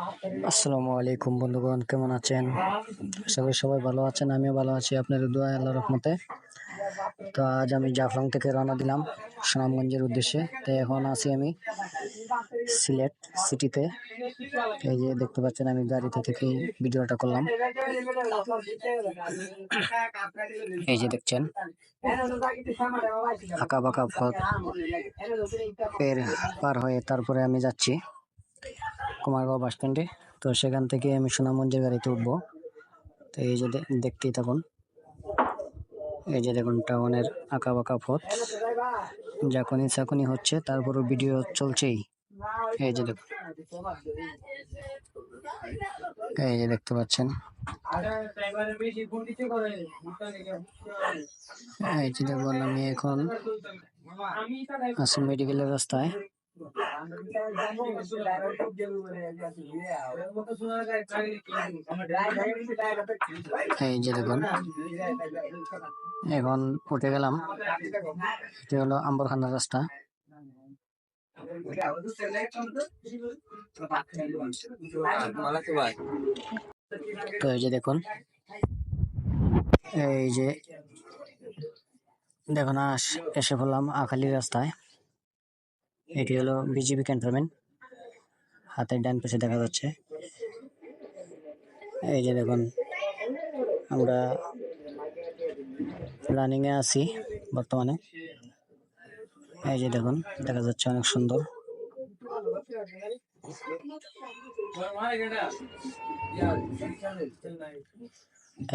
আসসালামু আলাইকুম বন্ধুগণ, কেমন আছেন? আশা করি সবাই ভালো আছেন। আমিও ভালো আছি আপনাদের দোয়ায়, আল্লাহর রহমতে। তো আজ আমি জাফলং থেকে রওনা দিলাম সুনামগঞ্জের উদ্দেশ্যে। তো এখন আছি আমি সিলেট সিটিতে। এই যে দেখতে পাচ্ছেন, আমি গাড়িতে থেকে ভিডিওটা করলাম। এই যে দেখছেন আঁকা বাঁকা পথ পার হয়ে তারপরে আমি যাচ্ছি কুমারগাঁও বাস স্ট্যান্ডে। তো সেখান থেকে আমি সুনামগঞ্জের গাড়িতে উঠবো। তো এই যে দেখতেই থাকুন। এই যে দেখুন টাউনের আঁকা বাঁকা পথ, যখনই চাকুনি হচ্ছে তারপরও ভিডিও চলছেই। এই যে দেখুন, এই যে দেখতে পাচ্ছেন। এই যে দেখুন, আমি এখন আছি মেডিকেলের রাস্তায়। এই যে দেখুন, এখন উঠে গেলাম। এটি হলো আম্বরখানার রাস্তা। তো এই যে দেখুন, এই যে দেখুন এসে পড়লাম আখালি রাস্তায়। এটি হলো বিজিবি ক্যান্টনমেন্ট, হাতের ডান পাশে দেখা যাচ্ছে। এই যে দেখুন, আমরা রানিং এ আছি বর্তমানে। এই যে দেখুন, দেখা যাচ্ছে অনেক সুন্দর।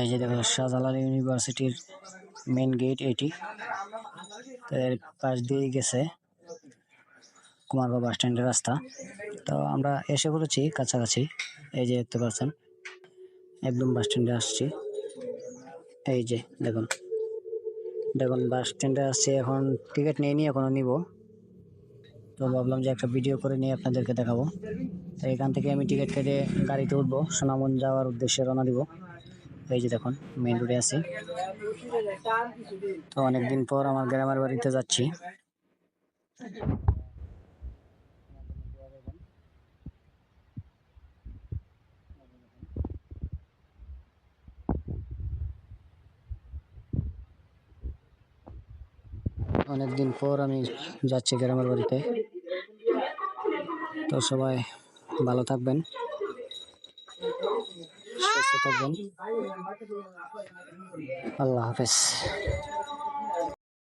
এই যে দেখুন, শাহজালাল ইউনিভার্সিটির মেন গেট এটি। এর পাশ দিয়ে গেছে কুমারগাঁও বাস স্ট্যান্ডের রাস্তা। তো আমরা এসে পড়েছি কাছাকাছি। এই যে দেখতে পাচ্ছেন, একদম বাস স্ট্যান্ডে আসছি। এই যে দেখুন দেখুন বাস স্ট্যান্ডে আসছি। এখন টিকিট নিয়ে এখনো নিব। তো ভাবলাম যে একটা ভিডিও করে নিয়ে আপনাদেরকে দেখাবো। তো এখান থেকে আমি টিকিট কেটে গাড়িতে উঠবো, সুনামগঞ্জ যাওয়ার উদ্দেশ্যে রওনা দিব। এই যে দেখুন, মেইন রোডে আছি। তো অনেকদিন পর আমার গ্রামের বাড়িতে যাচ্ছি। অনেকদিন পর আমি যাচ্ছি গ্রামের বাড়িতে। তো সবাই ভালো থাকবেন, সুস্থ থাকবেন। আল্লাহ হাফেজ।